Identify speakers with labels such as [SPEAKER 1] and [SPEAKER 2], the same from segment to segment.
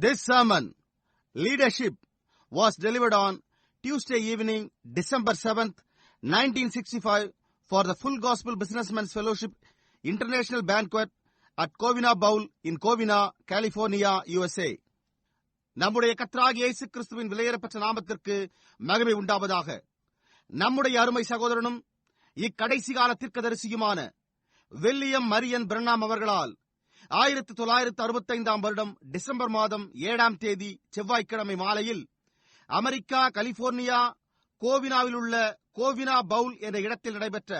[SPEAKER 1] This sermon, Leadership, was delivered on Tuesday evening, December 7th, 1965 for the Full Gospel Businessmen's Fellowship International Banquet at Covina Bowl in Covina, California, USA. நம்முடைய கர்த்தராகிய இயேசு கிறிஸ்துவின் விலையேறப்பெற்ற நாமத்திற்கு மகிமை உண்டாவதாக. நம்முடைய அருமை சகோதரனும் இக்கடைசி கால தீர்க்கதரிசியுமான வில்லியம் மரியன் பிரண்ணாம் அவர்களால் 1965 வருடம் டிசம்பர் மாதம் 7ஆம் தேதி செவ்வாய்க்கிழமை மாலையில் அமெரிக்கா கலிபோர்னியா கோவினாவில் உள்ள கோவினா பவுல் என்ற இடத்தில் நடைபெற்ற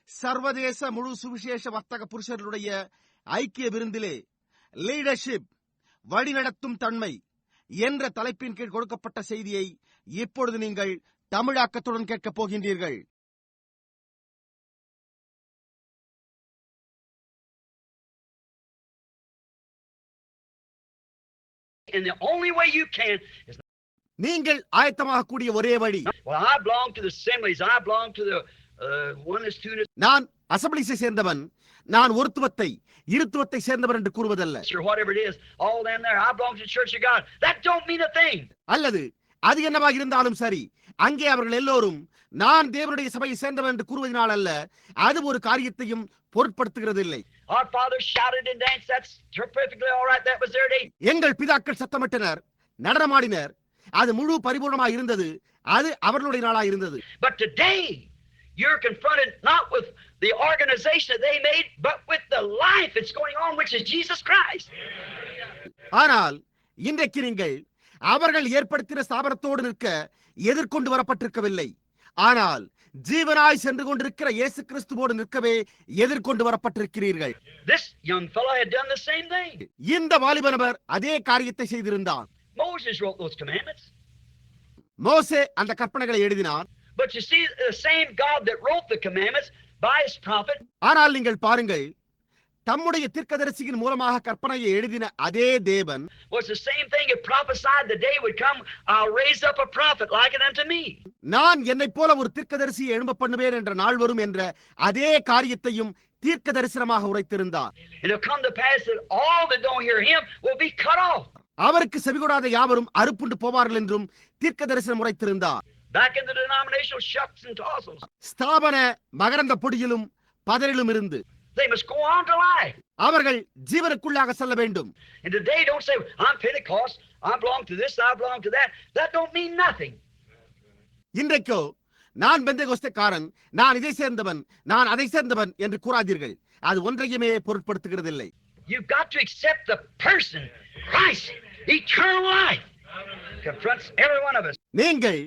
[SPEAKER 1] சர்வதேச முழு சுவிசேஷ வர்த்தக புருஷர்களுடைய ஐக்கிய விருந்திலே லீடர்ஷிப், வழிநடத்தும் தன்மை என்ற தலைப்பின் கீழ் கொடுக்கப்பட்ட செய்தியை இப்பொழுது நீங்கள் தமிழாக்கத்துடன் கேட்கப் போகின்றீர்கள்.
[SPEAKER 2] And the only way you can is
[SPEAKER 1] நீங்கள் ஆயத்தமாகக்கூடிய ஒரே வழி.
[SPEAKER 2] Well, I belong to the assemblies. I belong to the oneness, two-ness.
[SPEAKER 1] நான் அசெம்பிளிஸை சேர்ந்தவன், நான் ஒருத்துவத்தை இருத்துவத்தை சேர்ந்தவர் என்று கூறுவதல்ல.
[SPEAKER 2] Sure, whatever it is, all them there. I belong to the Church of God. That don't mean a thing.
[SPEAKER 1] அல்லது அது என்னவாக இருந்தாலும் சரி, அங்கே அவர்கள் எல்லோரும் நான் தேவனுடைய சபையை சேர்ந்தவன் என்று கூறுவதனால் அல்ல, அது ஒரு காரியத்தையும் பொருட்படுத்துகிறது இல்லை.
[SPEAKER 2] Our fathers shouted and danced. That's perfectly all right. That was their day.
[SPEAKER 1] எங்கள் பிதாக்கள் சத்தமிட்டனர், நடனமாடினர், அது முழு பரிபூர்ணமாக இருந்தது, அது அவர்களுடைய நாளாக இருந்தது.
[SPEAKER 2] But today you're confronted not with the organization that they made, but with the life that's going on, which is Jesus Christ.
[SPEAKER 1] ஆனால் இன்றைக்கு நீங்கள் அவர்கள் ஏற்படுத்தின ஸ்தாபனத்தோடு நிற்க எதிர்கொண்டு வரப்பட்டிருக்கவில்லை, ஆனால் ஜீவனாய் சென்று கொண்டிருக்கிற இயேசு கிறிஸ்துவோடு நிற்கவே எதிர்கொண்டு வரப்பட்டிருக்கிறீர்கள்.
[SPEAKER 2] This young fellow had done the same thing.
[SPEAKER 1] இந்த வாலிப நபர் அதே காரியத்தை செய்திருந்தான்.
[SPEAKER 2] Moses wrote those commandments.
[SPEAKER 1] மோசே அந்த கற்பனைகளை எழுதினார்.
[SPEAKER 2] But you see, the same God that wrote the commandments by his prophet.
[SPEAKER 1] ஆனால் நீங்கள் பாருங்கள், தம்முடைய தீர்க்கதரிசியின் மூலமாக கற்பனையை எழுதின அதே தேவன்
[SPEAKER 2] was the same thing. It prophesied the day would come, I'll raise up a prophet like it unto me.
[SPEAKER 1] நான் என்னைப் போல ஒரு தீர்க்கதரிசியை எழும்ப பண்ணுவேன் என்ற நாள் வரும் என்ற அதே காரியத்தையும் தீர்க்க தரிசனமாக உரைத்திருந்தார்.
[SPEAKER 2] It'll come to pass that all that don't hear him will be cut off.
[SPEAKER 1] அவருக்கு செவிகொடாத யாவரும் அறுப்புண்டு போவார்கள் என்றும் தீர்க்க தரிசனம் உரைத்திருந்தார்.
[SPEAKER 2] Back in the denominational shucks and tossels.
[SPEAKER 1] ஸ்தாபன மகரந்த பொடியிலும் பதரிலும் இருந்து
[SPEAKER 2] They must go on to life.
[SPEAKER 1] அவர்கள் ஜீவனுக்குள்ளாக செல்ல வேண்டும்.
[SPEAKER 2] And today don't say, I'm Pentecost, I belong to this, I belong to that. That don't mean nothing.
[SPEAKER 1] இன்றைக்கோ நான் பெந்தேகோஸ்தேக்காரன், நான் இதை சேர்ந்தவன், நான் அதை சேர்ந்தவன் என்று கூறாதீர்கள். அது ஒன்றையுமே பொருட்படுத்துகிறதில்லை.
[SPEAKER 2] You've got to accept the person, Christ, eternal life. Confronts every one of us.
[SPEAKER 1] நீங்கள்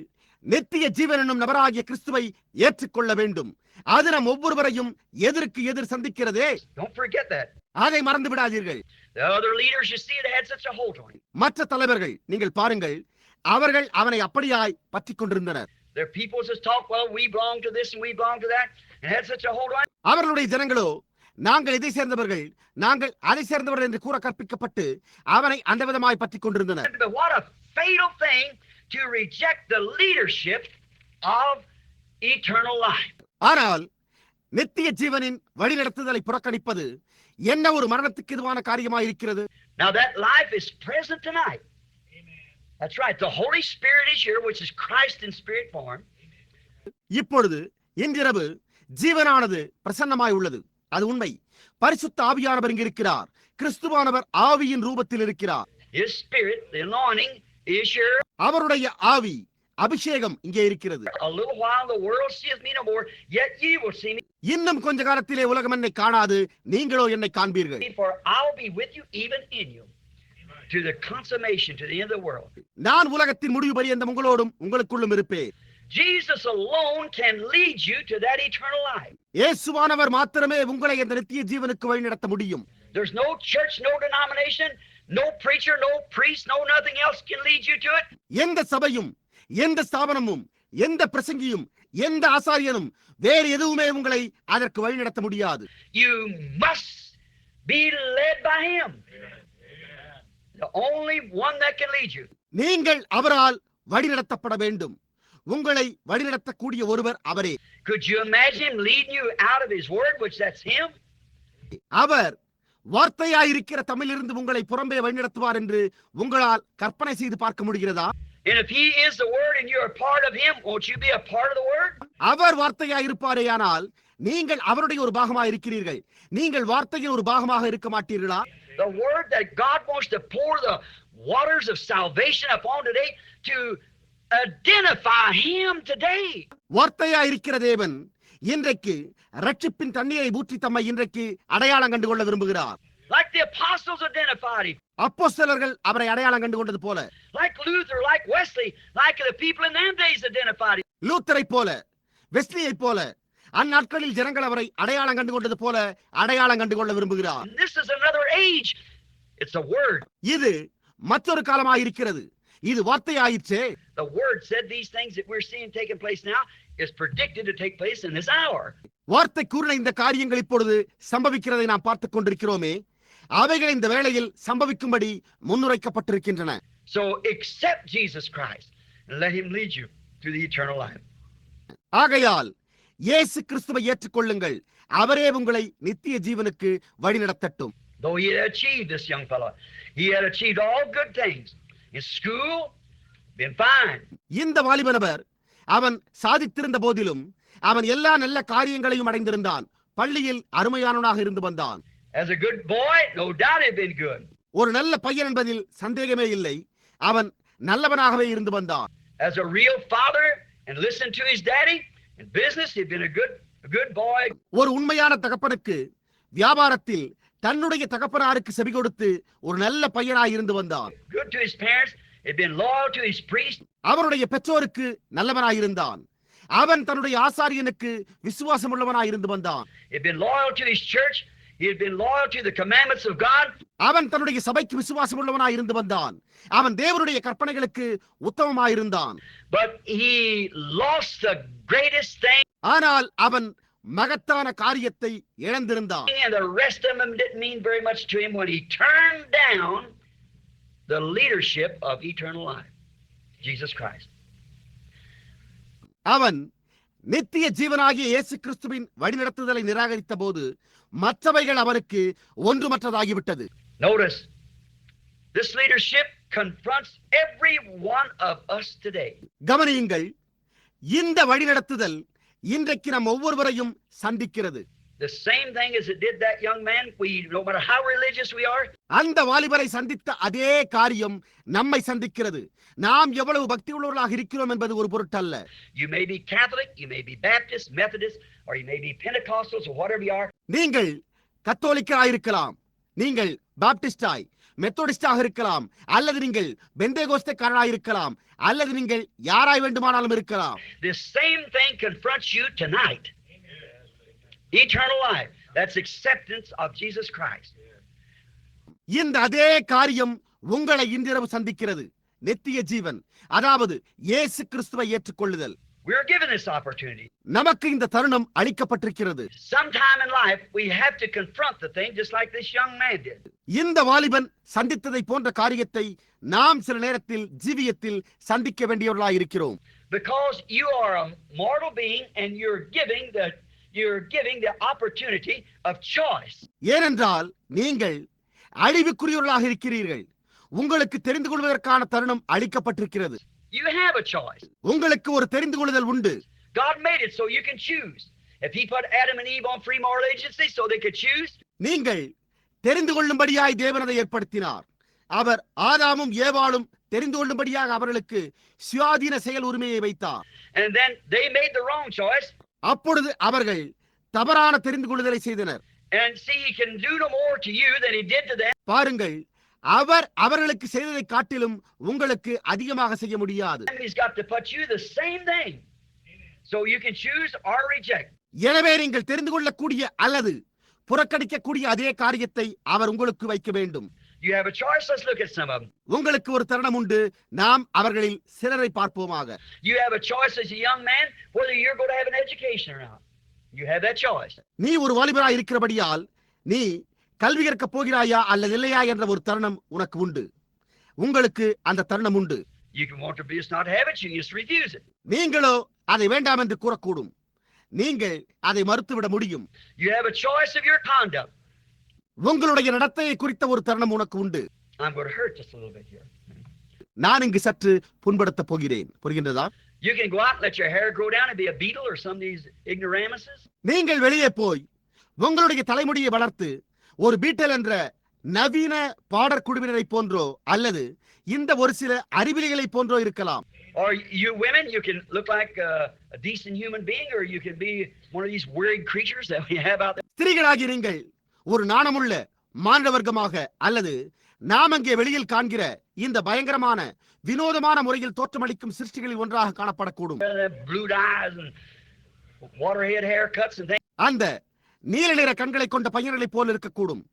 [SPEAKER 1] நித்திய ஜீவன் என்னும் நபராகிய கிறிஸ்துவை ஏற்றுக்கொள்ள வேண்டும். அது நம் ஒவ்வொருவரையும் எதிர்க்கு எதிர் சந்திக்கிறதே.
[SPEAKER 2] Don't forget that.
[SPEAKER 1] அதை மறந்து விடாதீர்கள்.
[SPEAKER 2] The other leaders, you see, they had such a hold on him.
[SPEAKER 1] மற்ற தலைவர்கள் நீங்கள் பாருங்கள், அவர்கள் அவனை அப்படியாய் பற்றிக் கொண்டிருந்தனர்.
[SPEAKER 2] Their peoples just talk, well, we belong to this and we belong to that, and had such a hold on him.
[SPEAKER 1] அவர்களுடைய ஜனங்களோ நாங்கள் இதை சேர்ந்தவர்கள், நாங்கள் அதை சேர்ந்தவர்கள் என்று கூற கற்பிக்கப்பட்டு அவனை அந்த விதமாய் பற்றிக் கொண்டிருந்தனர்.
[SPEAKER 2] But what a fatal thing to reject the leadership of eternal life.
[SPEAKER 1] ஆனால் நித்திய ஜீவனின் வழிநடத்துதலை புறக்கணிப்பது என்ன ஒரு மரணத்துக்கு எதுவான காரியமாக இருக்கிறது.
[SPEAKER 2] Now that life is present tonight. That's right. The Holy Spirit is here, which is Christ in spirit form.
[SPEAKER 1] இப்பொழுது இன்றிரவு ஜீவனானது பிரசன்னமாய் உள்ளது. அது உண்மை. பரிசுத்த ஆவியானவர் இங்கு இருக்கிறார். கிறிஸ்துவானவர் ஆவியின் ரூபத்தில் இருக்கிறார்.
[SPEAKER 2] His spirit, the anointing, is here.
[SPEAKER 1] அவருடைய ஆவி, அபிஷேகம் இங்கே இருக்கிறது.
[SPEAKER 2] A little while the world seeth me no more, yet ye will see me.
[SPEAKER 1] இன்னும் கொஞ்ச காலத்திலே உலகம் என்னை காணாது, நீங்களோ என்னை காண்பீர்கள்.
[SPEAKER 2] For I'll be with you even in you to the consummation, to the end of the world.
[SPEAKER 1] நான் உலகத்தின் முடிவு பரியந்தம் உங்களோடும் உங்களுக்குள்ளும் இருப்பேன்.
[SPEAKER 2] Jesus alone can lead you to that eternal life.
[SPEAKER 1] இயேசுவானவர் மாத்திரமே உங்களை அந்த நித்திய ஜீவனுக்கு வழிநடத்த முடியும்.
[SPEAKER 2] There's no church, no denomination, no preacher, no priest, no nothing else can lead you to it.
[SPEAKER 1] எந்த சபையும், எந்த ஸ்தாபனமும், எந்த பிரசங்கியும், எந்த ஆசாரியனும் வேறு எதுவுமே உங்களை அதற்கு வழிநடத்த முடியாது.
[SPEAKER 2] You must be led by him. The only one that can lead you.
[SPEAKER 1] நீங்கள் அவரால் வழிநடத்தப்பட வேண்டும். உங்களை வழிநடத்தக்கூடிய ஒருவர் அவரே.
[SPEAKER 2] Could you imagine him leading you out of his word, which that's him?
[SPEAKER 1] அவர் வார்த்தையாயிருக்கிற தமிழிலிருந்து உங்களை புறம்பே வழிநடத்துவார் என்று உங்களால் கற்பனை செய்து பார்க்க முடிகிறதா?
[SPEAKER 2] And if he is the word and you're a part of him, won't you be a part of the word?
[SPEAKER 1] அவர் வார்த்தையாயிருப்பாரேயானால் நீங்கள் அவருடைய ஒரு பாகமாக இருக்கிறீர்கள். நீங்கள் வார்த்தையின் ஒரு பாகமாக இருக்க மாட்டீர்களா?
[SPEAKER 2] The word that God wants to pour the waters of salvation upon today to identify him today.
[SPEAKER 1] வார்த்தையாயிருக்கிற தேவன் இன்றைக்கு ரட்சிப்பின் தண்ணீரை ஊற்றி தம்மை இன்றைக்கு அடையாளம் கண்டு கொள்ள விரும்புகிறார்.
[SPEAKER 2] Like the apostles identified him.
[SPEAKER 1] அப்போஸ்தலர்கள் அவரை அடையாளம் கண்டு கொண்டது போல,
[SPEAKER 2] Like Luther, like Wesley, like the people in them days identified him.
[SPEAKER 1] லூத்தரை போல, வெஸ்லியை போல, அந்நாட்களில் ஜனங்கள் அவரை அடையாளம் கண்டு கொண்டது போல அடையாளம் கண்டு கொள்ள விரும்புகிறார்.
[SPEAKER 2] And this is another age. It's a word.
[SPEAKER 1] இது மற்றொரு காலமாயிருக்கிறது. இது வார்த்தையாயிற்றே.
[SPEAKER 2] The word said these things that we're seeing taking place now is predicted to take place in this hour.
[SPEAKER 1] வார்த்தை கூறின இந்த காரியங்கள் இப்பொழுது சம்பவிக்கிறதை நாம் பார்த்துக் கொண்டிருக்கிறோமே, அவைகள் இந்த வேளையில் சம்பவிக்கும்படி முன்னுரைக்கப்பட்டிருக்கின்றன.
[SPEAKER 2] So accept Jesus Christ and let him lead you to the eternal life.
[SPEAKER 1] ஆகையால் இயேசு கிறிஸ்துவை ஏற்றுக்கொள்ளுங்கள், அவரே உங்களை நித்திய ஜீவனுக்கு வழிநடத்தட்டும்.
[SPEAKER 2] Though he had achieved, this young fellow, he had achieved all good things. In school, been fine.
[SPEAKER 1] இந்த வாலிபனவர் அவன் சாதித்திருந்த போதிலும் அவன் எல்லா நல்ல காரியங்களையும் அடைந்திருந்தான். பள்ளியில் அருமையானவனாக இருந்து வந்தான்.
[SPEAKER 2] As a good boy, no doubt he'd been good.
[SPEAKER 1] ஒரு நல்ல பையன் என்பதில் சந்தேகமே இல்லை. அவன் நல்லவனாகவே இருந்து வந்தான்.
[SPEAKER 2] As a real father and listen to his daddy in business, he'd been a good boy.
[SPEAKER 1] ஒரு உண்மையான தகப்பனுக்கு வியாபாரத்தில் தன்னுடைய தகப்பனாருக்கு செவி கொடுத்து ஒரு நல்ல பையனாய் இருந்து வந்தான்.
[SPEAKER 2] Good to his parents, he'd been loyal to his priest.
[SPEAKER 1] அவருடைய பெற்றோருக்கு நல்லவனாய் இருந்தான். அவன் தன்னுடைய ஆசாரியனுக்கு விசுவாசம் உள்ளவனாய் இருந்து வந்தான்.
[SPEAKER 2] He'd been loyal to his church. He had been loyal to the commandments of God.
[SPEAKER 1] அவன் தன்னுடைய சபைக்கு விசுவாசம் உள்ளவனாய் இருந்து வந்தான். அவன் தேவனுடைய கற்பனைகளுக்கு உத்தமமாய் இருந்தான்.
[SPEAKER 2] But he lost the greatest thing.
[SPEAKER 1] ஆனால் அவன் மகத்தான காரியத்தை இழந்திருந்தான்.
[SPEAKER 2] And the rest of them didn't mean very much to him when he turned down the leadership of eternal life, Jesus Christ.
[SPEAKER 1] அவன் நித்திய ஜீவனாகிய இயேசு கிறிஸ்துவின் வழிநடத்துதலை நிராகரித்த போது மற்றவைகள் அவனுக்கு ஒன்றுமற்றதாகிவிட்டது.
[SPEAKER 2] Notice, this leadership confronts every one of us today.
[SPEAKER 1] கவனியுங்கள், இந்த வழிநடத்துதல் இன்றைக்கு நம் ஒவ்வொருவரையும் சந்திக்கிறது.
[SPEAKER 2] The same thing as it did that young man. No matter how religious we are.
[SPEAKER 1] அந்த வாலிபரை சந்தித்த அதே காரியம் நம்மை சந்திக்கிறது. நாம் எவ்வளவு பக்தி உள்ளவர்களாக இருக்கிறோம் என்பது ஒரு பொருட்டல்ல.
[SPEAKER 2] You may be Catholic, you may be Baptist, Methodist, or you may be Pentecostals or whatever you are.
[SPEAKER 1] நீங்கள் கத்தோலிக்கராய் இருக்கலாம், நீங்கள் பாப்டிஸ்டாய், மெத்தோடிஸ்டாக இருக்கலாம், அல்லது நீங்கள் பெந்தேகோஸ்தேக்காரராய் இருக்கலாம், அல்லது நீங்கள் யாராய் வேண்டுமானாலும் இருக்கலாம்.
[SPEAKER 2] This same thing confronts you tonight. Eternal life. That's acceptance of Jesus Christ.
[SPEAKER 1] இந்த அதே காரியம் உங்களை இன்றிரவு சந்திக்கிறது. நித்திய ஜீவன், அதாவது இயேசு கிறிஸ்துவை ஏற்றுக்கொள்ளுதல்.
[SPEAKER 2] We are given this opportunity.
[SPEAKER 1] நமக்கு இந்த தருணம் அளிக்கப்பட்டிருக்கிறது.
[SPEAKER 2] Sometime in life we have to confront the thing just like this young man did.
[SPEAKER 1] இந்த வாலிபன் சந்தித்ததை போன்ற காரியத்தை நாம் சில நேரத்தில் ஜீவியத்தில் சந்திக்க வேண்டியவர்களாய் இருக்கிறோம்.
[SPEAKER 2] Because you are a mortal being and you're giving the opportunity of choice.
[SPEAKER 1] ஏனென்றால் நீங்கள் அழிவுக்குரியவர்களாக இருக்கிறீர்கள். உங்களுக்கு தெரிந்து கொள்வதற்கான தருணம் அளிக்கப்பட்டிருக்கிறது.
[SPEAKER 2] You have a choice.
[SPEAKER 1] உங்களுக்கு ஒரு தெரிந்து கொள்ளுதல் உண்டு.
[SPEAKER 2] God made it so you can choose. If he put Adam and Eve on free moral agency so they could choose.
[SPEAKER 1] நீங்கள் தெரிந்து கொள்ளும்படியாய் தேவன் அதை ஏற்படுத்தினார். அவர் ஆதாமும் ஏவாளும் தெரிந்து கொள்ளும்படியாக அவர்களுக்கு சுயாதீன செயல் உரிமையை வைத்தார்.
[SPEAKER 2] And then they made the wrong choice.
[SPEAKER 1] அப்பொழுது அவர்கள் தவறான தெரிந்து கொள்ளுதலை செய்தனர்.
[SPEAKER 2] And see, he can do no more to you than he did to them.
[SPEAKER 1] பாருங்கள், அவர் அவர்களுக்கு செய்ததை காட்டிலும் உங்களுக்கு அதிகமாக செய்ய முடியாது.
[SPEAKER 2] He's got to put you the same thing. So you can choose or reject.
[SPEAKER 1] எனவே நீங்கள் தெரிந்து கொள்ளக்கூடிய அல்லது புறக்கணிக்கக்கூடிய அதே காரியத்தை அவர் உங்களுக்கு வைக்க வேண்டும்.
[SPEAKER 2] You have a choice. Let's look at some of them.
[SPEAKER 1] உங்களுக்கு ஒரு தருணம் உண்டு. நாம் அவர்களில் சிலரை பார்ப்போமாக.
[SPEAKER 2] You have a choice as a young man whether you're going to have an education or not. You have that choice.
[SPEAKER 1] நீ ஒரு வாலிபராய் இருக்கிறபடியால் நீ கல்வி கற்க போகிறாயா அல்லது இல்லையா என்ற ஒரு தருணம் உனக்கு உண்டு. உங்களுக்கு அந்த தருணம் உண்டு.
[SPEAKER 2] You can want to just not have it, you just refuse it.
[SPEAKER 1] நீங்களோ அதை வேண்டாம் என்று கூறக்கூடும். நீங்கள் அதை மறுத்துவிட முடியும்.
[SPEAKER 2] You have a choice of your conduct.
[SPEAKER 1] உங்களுடைய நடத்தையை குறித்த ஒரு தருணம் உனக்கு உண்டு.
[SPEAKER 2] I'm going to hurt just a little bit here.
[SPEAKER 1] நான் இங்கு சற்று புண்படுத்த போகிறேன். புரிகின்றதா?
[SPEAKER 2] You can go out and let your hair grow down and be a beetle or some of these ignoramuses.
[SPEAKER 1] நீங்கள் வெளியே போய் உங்களுடைய தலைமுடியை வளர்த்து ஒரு பீட்டல் என்ற நவீன பாடற் குழுவினரை போன்றோ அல்லது இந்த ஒரு சில அறிவிலிகளை போன்றோ இருக்கலாம்.
[SPEAKER 2] Or you women, you can look like a decent human being, or you can be one of these weird creatures that we have out there.
[SPEAKER 1] ஸ்திரீகளாகி நீங்கள் ஒரு நாணமுள்ள மானிட வர்க்கமாக அல்லது நாம் அங்கே வெளியில் காண்கிற இந்த பயங்கரமான வினோதமான முறையில் தோற்றமளிக்கும் சிருஷ்டிகளில் ஒன்றாக காணப்படக்கூடும்.
[SPEAKER 2] Blue eyes and waterhead haircuts and things.
[SPEAKER 1] அந்த நீல நிற கண்களை கொண்ட பையன்களைப் போல் இருக்கக்கூடும்.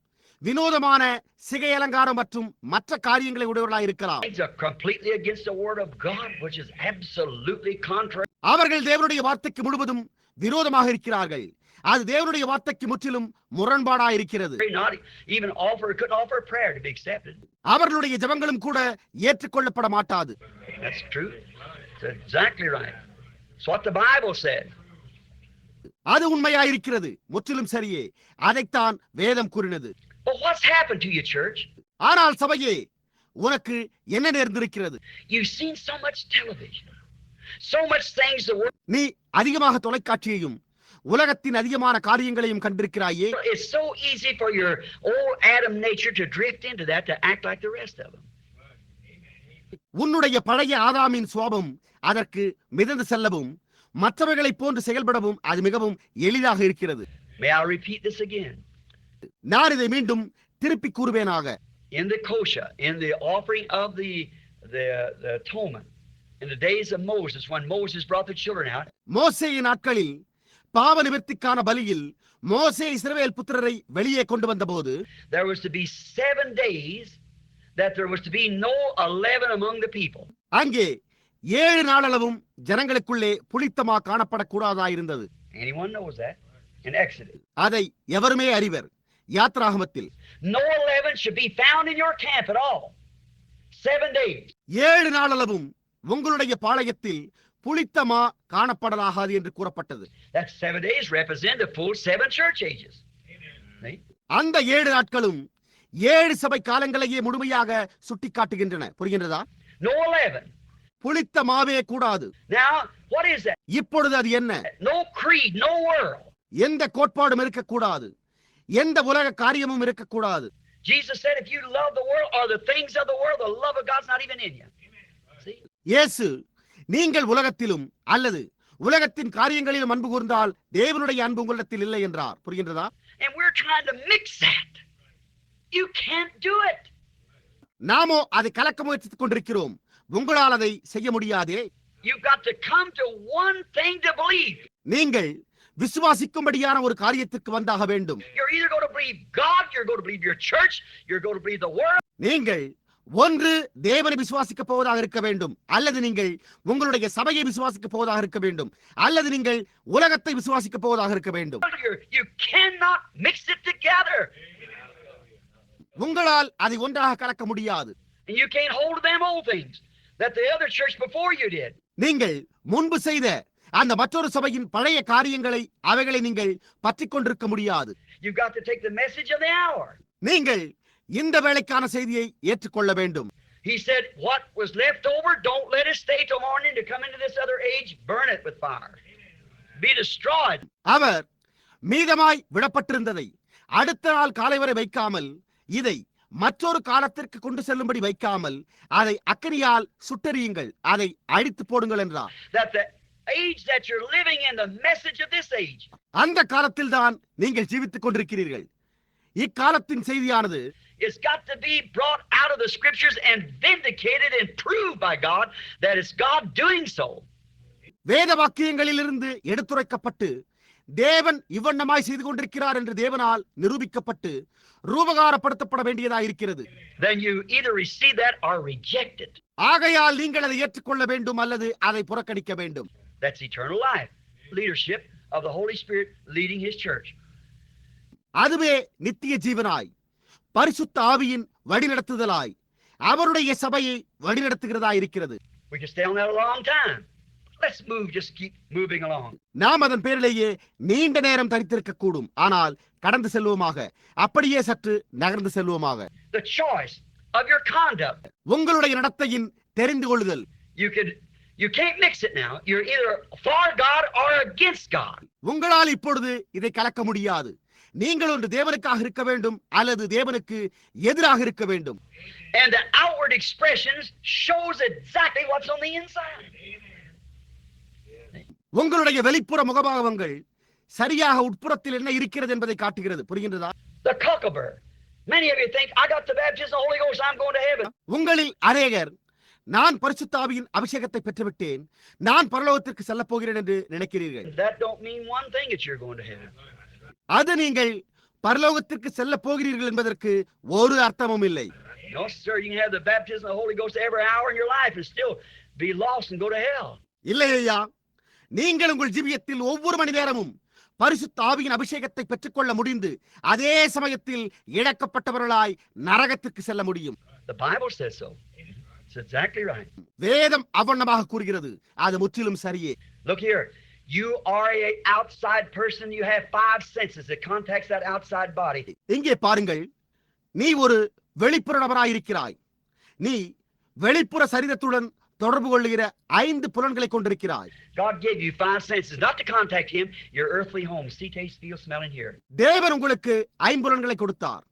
[SPEAKER 1] வினோதமான சிகை அலங்காரம் மற்றும் மற்ற காரியங்களை உடையவர்களாக இருக்கலாம்.
[SPEAKER 2] Things are completely against the word of God, which is absolutely contrary.
[SPEAKER 1] அவர்கள் தேவனுடைய வார்த்தைக்கு முழுவதும் விரோதமாக இருக்கிறார்கள். அது தேவனுடைய வார்த்தைக்கு முற்றிலும் முரண்பாடாக இருக்கிறது.
[SPEAKER 2] Not even couldn't offer a prayer to be accepted.
[SPEAKER 1] அவர்களுடைய ஜெபங்களும் கூட ஏற்றுக்கொள்ளப்பட மாட்டாது.
[SPEAKER 2] That's true. That's exactly right. That's what the Bible said.
[SPEAKER 1] அது உண்மையாயிருக்கிறது. முற்றிலும் சரியே. அதைத்தான் வேதம் கூறினது.
[SPEAKER 2] But what's happened to you, church?
[SPEAKER 1] ஆனால் சபையே, உனக்கு என்ன நேர்ந்திருக்கிறது?
[SPEAKER 2] You've seen so much television. So much things the world.
[SPEAKER 1] நீ அதிகமாக தொலைக்காட்சியையும் உலகத்தின் அதிகமான காரியங்களையும் கண்டிருக்கிறாயே.
[SPEAKER 2] It's so easy for your old Adam nature to drift into that, to act like the rest of them.
[SPEAKER 1] உன்னுடைய பழைய ஆதாமின் சுவாபம் அதற்கு மிதந்து செல்லவும் மற்றவர்களைப் போன்று செயல்படவும் அது மிகவும் எளிதாக இருக்கிறது.
[SPEAKER 2] May I repeat this again?
[SPEAKER 1] நான் இதை மீண்டும் திருப்பி கூறுவேனாக.
[SPEAKER 2] In the kosher, in the offering of the atonement, in the days of Moses, when Moses brought the children out.
[SPEAKER 1] மோசேயின் நாட்களில் பாவ நிவர்த்திக்கான பலியில் மோசே இஸ்ரவேல் புத்திரரை வெளியே கொண்டு வந்தபோது
[SPEAKER 2] there was to be 7 days that there was to be no leaven among the people.
[SPEAKER 1] அங்கே 7 நாளளவும் ஜனங்களுக்குள்ளே புளித்தமா காணப்படக்கூடாதாயிருந்தது.
[SPEAKER 2] Anyone knows that in Exodus?
[SPEAKER 1] அதை எவருமே அறிவர். யாத்ராகமத்தில்
[SPEAKER 2] no leaven should be found in your camp at all. 7 days.
[SPEAKER 1] 7 நாளளவும் உங்களுடைய பாளையத்தில் புளித்தமா காணப்படலாகாது என்று கூறப்பட்டது.
[SPEAKER 2] That 7 days represent the full 7 church ages.
[SPEAKER 1] அந்த 7 நாட்களும் 7 சபை காலங்களையே முழுமையாக சுட்டிக்காட்டுகின்றன. புரிகின்றதா?
[SPEAKER 2] No leaven.
[SPEAKER 1] புளித்தமாவே கூடாது.
[SPEAKER 2] Now, what is that?
[SPEAKER 1] இப்பொழுது அது என்ன?
[SPEAKER 2] No creed, no world.
[SPEAKER 1] எந்த கோட்பாடும் இருக்கக்கூடாது. எந்த உலக காரியமும் இருக்கக்கூடாது.
[SPEAKER 2] Jesus said, if you love the world or the things of the world, the love of God's not even in you. See?
[SPEAKER 1] இயேசு, நீங்கள் உலகத்திலும் அல்லது உலகத்தின் காரியங்களிலும் அன்பு கூர்ந்தால் தேவனுடைய அன்பு உங்களிடத்தில் இல்லை என்றார். புரிகின்றதா?
[SPEAKER 2] And we're trying to mix that. You can't do it.
[SPEAKER 1] நாமோ அதை கலக்க முயற்சித்துக் கொண்டிருக்கிறோம். உங்களால் அதை செய்ய முடியாதே.
[SPEAKER 2] You've got to come to one thing to believe.
[SPEAKER 1] நீங்கள் விசுவாசிக்கும்படியான ஒரு காரியத்திற்கு வந்தாக வேண்டும்.
[SPEAKER 2] You're either going to believe God, you're going to believe your church, you're going to believe the world.
[SPEAKER 1] நீங்கள் ஒன்று தேவனை விசுவாசிக்க போவதாக இருக்க வேண்டும், அல்லது நீங்கள் உங்களுடைய சபையை விசுவாசிக்க போவதாக இருக்க வேண்டும், அல்லது நீங்கள் உலகத்தை விசுவாசிக்க போவதாக இருக்க வேண்டும்.
[SPEAKER 2] You cannot mix it together.
[SPEAKER 1] உங்களால் அதை ஒன்றாக கலக்க முடியாது.
[SPEAKER 2] And you can't hold them old things that the other church before you did.
[SPEAKER 1] நீங்கள் முன்பு செய்த அந்த மற்றொரு சபையின் பழைய காரியங்களை அவைகளை நீங்கள் பற்றிக் கொண்டிருக்க முடியாது.
[SPEAKER 2] You've got to take the message of the hour.
[SPEAKER 1] நீங்கள் இந்த வேளைக்கான செய்தியை ஏற்றுக்கொள்ள வேண்டும்.
[SPEAKER 2] He said, what was left over, don't let it stay till morning to come into this other age. Burn it with fire. Be destroyed.
[SPEAKER 1] அவர் மீதமாய் விடப்பட்டிருந்ததை அடுத்த நாள் காலை வரை வைக்காமல், இதை மற்றொரு காலத்திற்கு கொண்டு செல்லும்படி வைக்காமல், அதை அக்கினியால் சுட்டெரியுங்கள், அதை அழித்து போடுங்கள் என்றார்.
[SPEAKER 2] That the age that you're living in, the message of this age.
[SPEAKER 1] அந்த காலத்தில் தான் நீங்கள் ஜீவித்துக் கொண்டிருக்கிறீர்கள். இக்காலத்தின் செய்தியானது
[SPEAKER 2] It's got to be brought out of the scriptures and vindicated and proved by God that it's God doing so.
[SPEAKER 1] வேத வாக்கியங்களிலிருந்து எடுத்துரைக்கப்பட்டு தேவன் இவ்வண்ணமாய் செய்து கொண்டிருக்கிறார் என்று தேவனால் நிரூபிக்கப்பட்டு ரூபகாரப்படுத்தப்பட வேண்டியதாக இருக்கிறது.
[SPEAKER 2] Then you either receive that or reject it.
[SPEAKER 1] ஆகையால் நீங்கள் அதை ஏற்றுக்கொள்ள வேண்டும் அல்லது அதை புறக்கணிக்க வேண்டும்.
[SPEAKER 2] That's eternal life. Leadership of the Holy Spirit leading his church.
[SPEAKER 1] அதுவே நித்திய ஜீவனாய் பரிசுத்த ஆவியின் வழிநடத்துதலாய் அவருடைய சபையை வழிநடத்துகிறதா இருக்கிறது.
[SPEAKER 2] We can stay on that a long time. Let's move, just keep moving along.
[SPEAKER 1] நாம் அதன் பேரிலேயே நீண்ட நேரம் தரித்திருக்க கூடும், ஆனால் கடந்து செல்வோமாக, அப்படியே சற்று நகர்ந்து செல்வோமாக.
[SPEAKER 2] The choice of your conduct.
[SPEAKER 1] உங்களுடைய நடத்தையின் தெரிந்து கொள்ளுதல்.
[SPEAKER 2] You can't mix it now. You're either for God or against God.
[SPEAKER 1] உங்களால் இப்பொழுது இதை கலக்க முடியாது. நீங்கள் ஒன்று தேவனுக்காக இருக்க வேண்டும் அல்லது தேவனுக்கு எதிராக இருக்க வேண்டும்.
[SPEAKER 2] And the outward expressions shows exactly what's on the inside.
[SPEAKER 1] உங்களுடைய வெளிப்புற முகபாவங்கள் சரியாக உட்புறத்தில் என்ன இருக்கிறது என்பதை காட்டுகிறது. புரிகின்றதா?
[SPEAKER 2] The cockabur. Many of you think, I got the baptism of the Holy Ghost, I'm going to heaven.
[SPEAKER 1] உங்களில் அநேகர், நான் பரிசுத்த ஆவியின் அபிஷேகத்தை பெற்றுவிட்டேன், நான் பரலோகத்திற்கு செல்லப் போகிறேன் என்று நினைக்கிறீர்கள்.
[SPEAKER 2] That don't mean one thing that you're going to heaven.
[SPEAKER 1] அது நீங்கள் பரலோகத்திற்கு செல்லப் போகிறீர்கள் என்பதற்கு ஒரு அர்த்தமும் இல்லை.
[SPEAKER 2] No, sir, you can have the baptism of the Holy Ghost every hour in your life and still be lost and go to hell.
[SPEAKER 1] இல்லை ஐயா, நீங்கள் உங்கள் ஜீவியத்தில் ஒவ்வொரு மணி நேரமும் பரிசுத்த ஆவியின் அபிஷேகத்தை பெற்றுக்கொள்ள முடிந்து அதே சமயத்தில் இழக்கப்பட்டவர்களாய் நரகத்திற்கு செல்ல முடியும்.
[SPEAKER 2] The Bible says so. It's exactly right.
[SPEAKER 1] வேதம் அவண்ணமாக கூறுகிறது. அது முற்றிலும் சரியே.
[SPEAKER 2] Look here. You are an outside person. You have 5 senses that contacts that outside body.
[SPEAKER 1] இங்கே பாருங்கள், நீ ஒரு வெளிப்புற நபராயிருக்கிறாய். நீ வெளிப்புற சரீரத்துடன் தொடர்பு கொள்ளுகிற 5 புலன்களை கொண்டிருக்கிறாய்.
[SPEAKER 2] God gave you 5 senses not to contact him, your earthly home, see, taste, feel, smell and hear.
[SPEAKER 1] தேவன் உங்களுக்கு 5 புலன்களை கொடுத்தார்.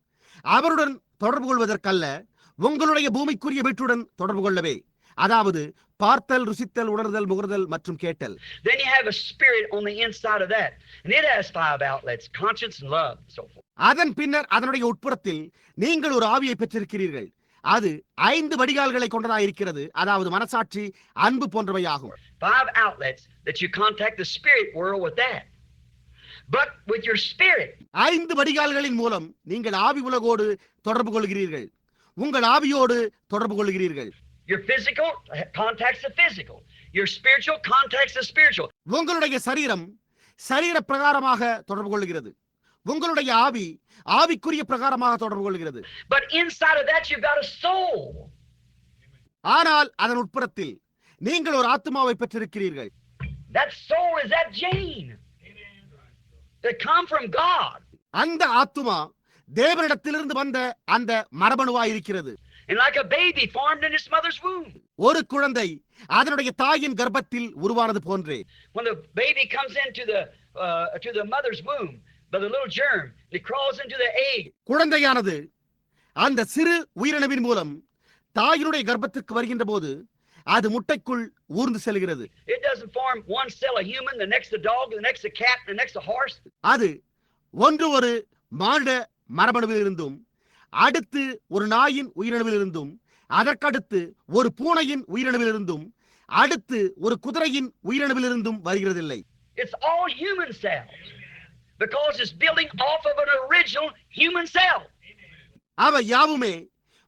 [SPEAKER 1] அவருடன் தொடர்பு கொள்வதற்கல்ல, உங்களுடைய பூமிக்குரிய வீட்டுடன் தொடர்பு கொள்ளவே. அதாவது பார்த்தல், ருசித்தல், உணர்தல், முகர்தல் மற்றும் கேட்டல்.
[SPEAKER 2] Then you have a spirit on the inside of that, and it has 5 outlets: conscience and love and so forth.
[SPEAKER 1] அதன் பின்னர் அதனுடைய உட்புறத்தில் நீங்கள் ஒரு ஆவியை பெற்றிருக்கிறீர்கள். அது 5 வடிகால்களை கொண்டதாயிருக்கிறது. அதாவது மனசாட்சி, அன்பு போன்றவையாகும்.
[SPEAKER 2] 5 outlets that you contact the spirit world with that. But with your spirit.
[SPEAKER 1] 5 வடிகால்களின் மூலம் நீங்கள் ஆவி உலகோடு தொடர்பு கொள்கிறீர்கள். உங்கள் ஆவியோடு தொடர்பு கொள்கிறீர்கள்.
[SPEAKER 2] Your physical contacts the physical. Your spiritual contacts the spiritual.
[SPEAKER 1] உங்களுடைய சரீரம் சரீர பிரகாரமாக தொடர்பு கொள்கிறது. உங்களுடைய ஆவி ஆவிக்குரிய பிரகாரமாக தொடர்பு கொள்கிறது.
[SPEAKER 2] But inside of that you've got a soul.
[SPEAKER 1] ஆனால் அதன் உட்புறத்தில் நீங்கள் ஒரு ஆத்துமாவை பெற்றிருக்கிறீர்கள்.
[SPEAKER 2] That soul is that gene that come from God.
[SPEAKER 1] அந்த ஆத்துமா தேவனிடத்திலிருந்து வந்த அந்த மரபணுவாய் இருக்கிறது.
[SPEAKER 2] And like a baby formed in its mother's womb.
[SPEAKER 1] ஒரு குழந்தை அதனுடைய தாயின் கர்ப்பத்தில் உருவானது போன்றே.
[SPEAKER 2] When the baby comes into the mother's womb, but the little germ, it crawls into the egg.
[SPEAKER 1] குழந்தையானது அந்த சிறு உயிரணுவின் மூலம் தாயினுடைய கர்ப்பத்திற்கு வருகின்ற போது அது முட்டைக்குள் ஊர்ந்து செல்கிறது.
[SPEAKER 2] It doesn't form one cell a human, the next a dog, the next a cat, the next a horse.
[SPEAKER 1] அது ஒன்று ஒரு மானிட மரபணுவில் இருந்தும், அடுத்து ஒரு நாயின் உயிரணுவில் இருந்தும், அதற்கடுத்து ஒரு பூனையின் உயிரணுவில் இருந்தும், அடுத்து ஒரு குதிரையின் உயிரணுவில் இருந்தும் வருகிறதில்லை.
[SPEAKER 2] It's all human cells because it's building off of an original human cell.
[SPEAKER 1] அவை யாவுமே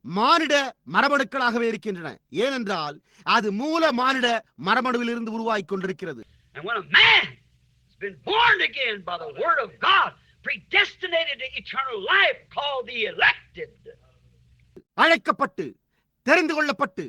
[SPEAKER 1] மானிட மரபணுக்களாகவே இருக்கின்றன. ஏனென்றால் அது மூல மானிட மரபணுவில் இருந்து உருவாகிக் கொண்டிருக்கிறது.
[SPEAKER 2] And when a man has been born again by the word of God, predestinated to eternal life, called the elected.
[SPEAKER 1] அழைக்கப்பட்டு தெரிந்து கொள்ளப்பட்டு